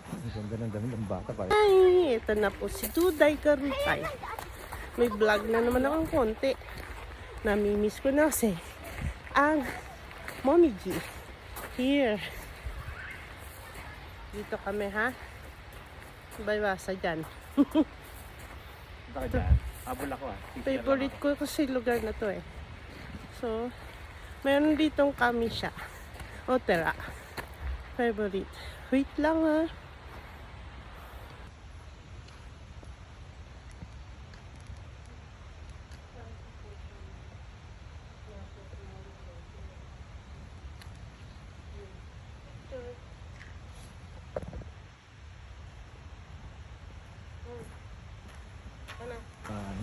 Ang ganda ng damit ng bata pa. Ay, ito na po si Duday Karutay. May vlog na naman akong konti. Namimiss ko na kasi ang Mommy G. Here. Dito kami ha. Bye-basa dyan. Punta ka dyan. Habol ako ah. Favorite ko kasi lugar na to eh. So, meron ditong kami siya. Opera. Favorite. Wait lang ha.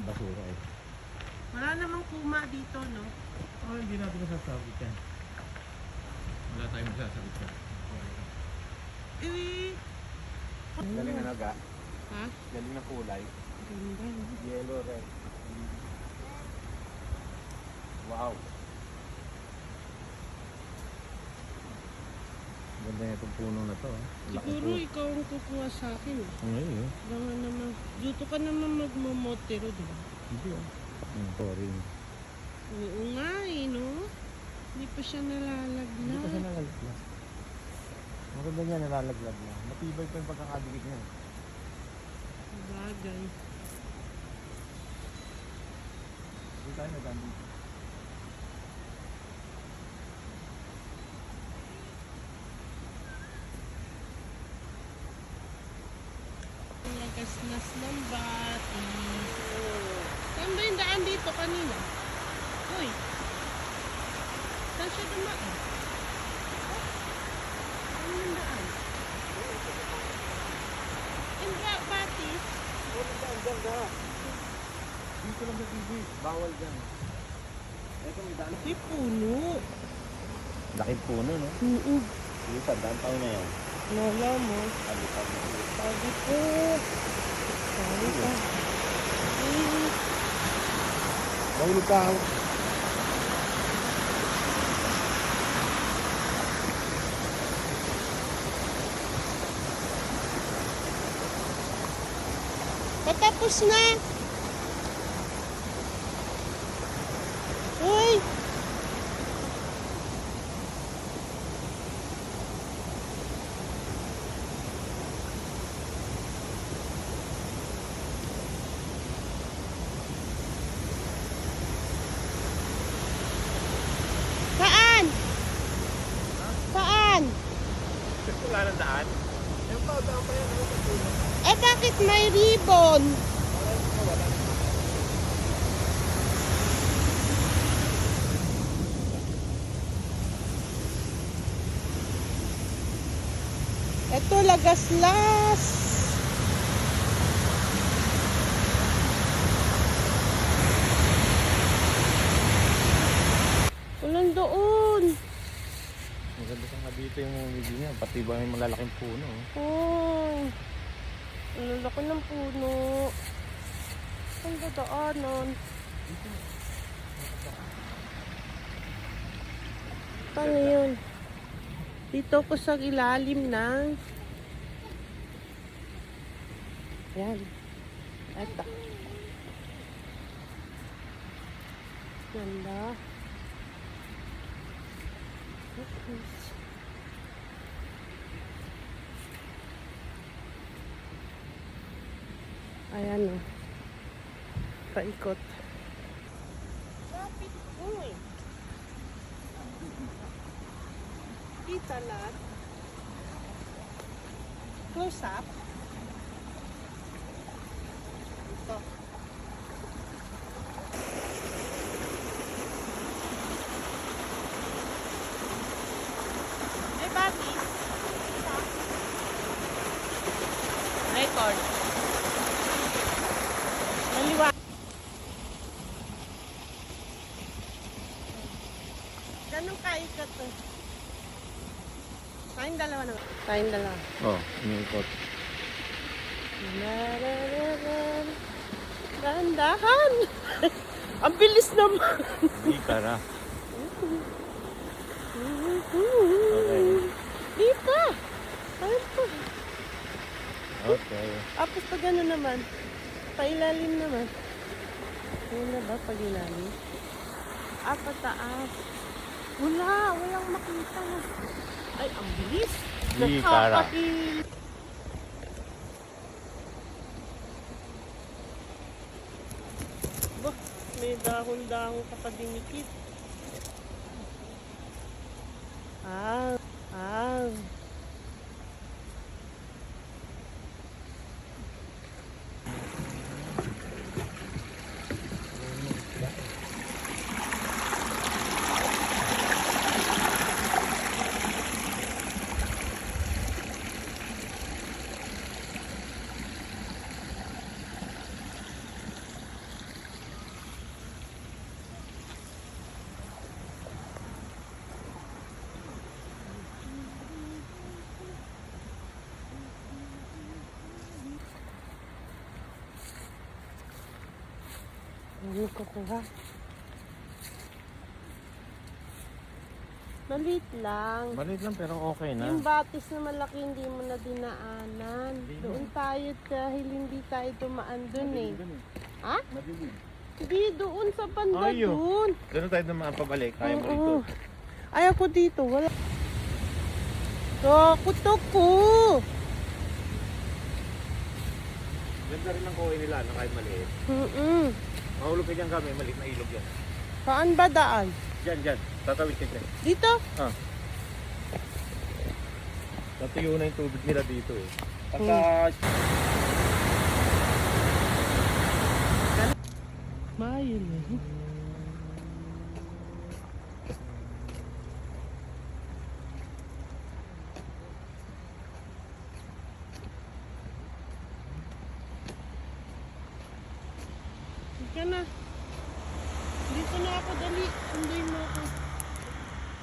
Basura eh. Wala namang kuma dito, no? Oh, hindi natin masasabit yan. Wala tayong masasabit yan. Galing na naga. Ha? Galing na kulay. Ganda. Yellow, red. Wow. Ganda na itong puno na to. Siguro ikaw ang kukuha sa akin. Ngayon. Baka naman, dito ka naman magmamotero, di ba? Hindi ah. Sorry. Oo nga eh, no? Hindi pa siya Hindi pa nalalaglag. siya nalalaglag. Maganda niya nalalaglag na. Matibay pa yung pagkakadikit niya. Bagay. Hindi tayo nagandito. Lagasnas ng bati. Saan ba yung daan dito kanina? Uy! Saan siya dumaan? Saan yung daan? Yung bati? Dito lang sa TV. Bawal dyan. Ito may daan. May puno. Laking puno, no? Oo. Yung sa daan taon na yan. Lola mo. Sabi ko. Sabi ka. Mahulog ka. Patapos na. Uy. Saan? Saan? Wala ng daan. Yung pa, daan pa yan. Eh bakit may ribbon? Ito lagaslas. Walang doon. Maganda sa nga dito yung video niya. Pati ba may malalaking puno. Oh. Ang lalaki ng puno. Ang dadaanan. Paano yun? Dito ko sa ilalim ng... Yan. Eto. Ganda. Ayan o. Paikot. Lapit ko eh. Kita lahat. Close up. Ito. Ay, Bobby. Record. Maliwa. Ganun kaikot to. Tayong dalawa naman. Tayong dalawa. Oh, iniikot. Dahan-dahan. Ang bilis naman. Hindi ka na. Okay. Di pa. Ay pa. pag ano naman, pailalim naman. Ayun na ba, pag ilalim? Pataas. Walang makita. Ay, ang bilis. Di, Tara. Nakakakil. Bah, may dahon-dahon ka pa dinikit. Ah. Ano ko kuha? Maliit lang. Maliit lang pero okay na. Yung batis na malaki hindi mo na dinaanan. Doon tayo dahil hindi tayo dumaan doon eh. Ha? Madilim. Hindi, doon sa banda Ayaw. doon. Doon tayo naman pabalik. Kaya mo dito. Oo. Ay, ako dito. Wala. Tuku. Ganda rin ang kuhay nila na kahit maliit. Mahulog ka dyan kami, maliit na ilog yan. Saan ba daan? Dyan. Tatawid ka dyan. Dito? Natuyo na yung tubig nila dito eh. Pagka... Mayo na. Sige na. Dito na ako, dali. Sunduin mo ako.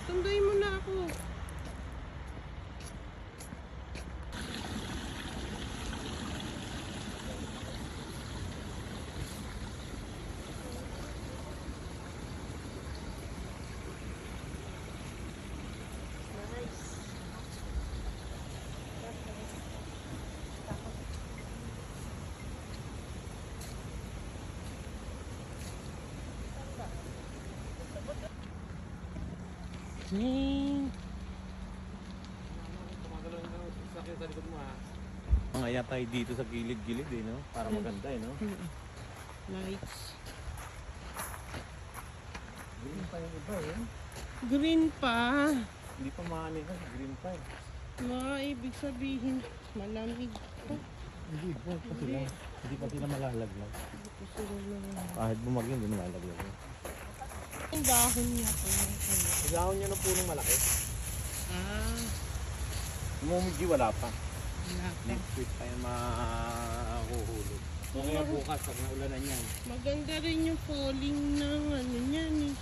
Sunduin mo na ako. Mga tayo dito sa gilid-gilid eh, no? Para maganda eh, no? Lights. Green pa yung iba eh. Green pa. Hindi pa maani ka, green pa eh. Ibig sabihin, malamig pa. Hindi pa sila. Hindi pa sila malalaglag. Kasi wala. Kahit bumagyo, hindi malalaglag. Ang dahon niya po. Ang dahon niya ng punong malaki. Umumigi wala pa. Wala pa. Next week pa yan mahuhulog. Kaya bukas pag naulanan yan. Maganda rin yung falling ng ano niyan eh.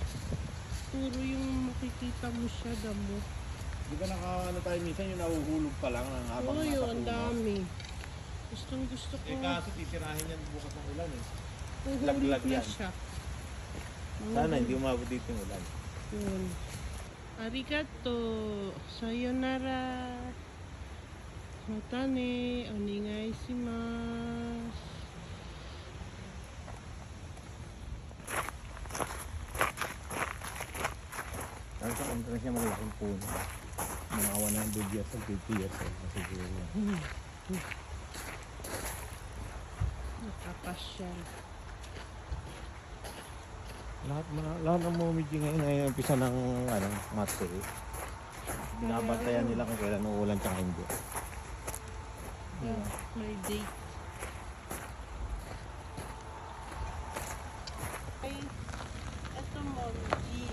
Puro yung makikita mo siya, damo. Di ba tayo minsan yung nahuhulog pa lang habang Oo, nasa yun, ang puno? dami. Gustong gusto ko. Kaso titirahin yan bukas ng ulan eh. Uhulog laglag na yan. siya. Sana hindi umabot dito yung ulan. Yun. Arigato. Sayonara. Matane. Onegai shimasu. Kasi sa kontra siya malaking puno. Mga 100 years old, 50 years old na siguro. Nakapasyal. Lahat ng momiji ngayon ay umpisa ng mastery. Binabantayan nila kung kailan uulan tsaka hindi. Yeah, may date. Ay, eto momji.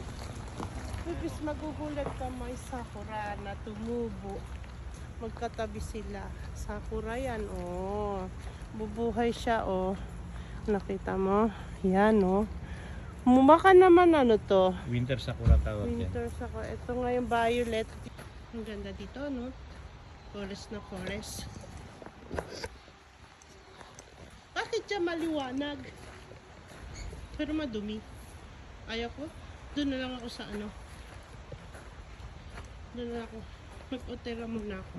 Bibis magugulat ka may sakura na tumubo. Magkatabi sila. Sakura yan, oh. Bubuhay siya, oh. Nakita mo? Yan, oh. Baka naman ano to? Winter sakura tawag yan. Winter sakura. Ito nga yung violet. Ang ganda dito, no? Forest na forest. Bakit siya maliwanag? Pero madumi. Ayaw ko. Doon na lang ako sa ano. Doon na ako. Mag-otera muna ako.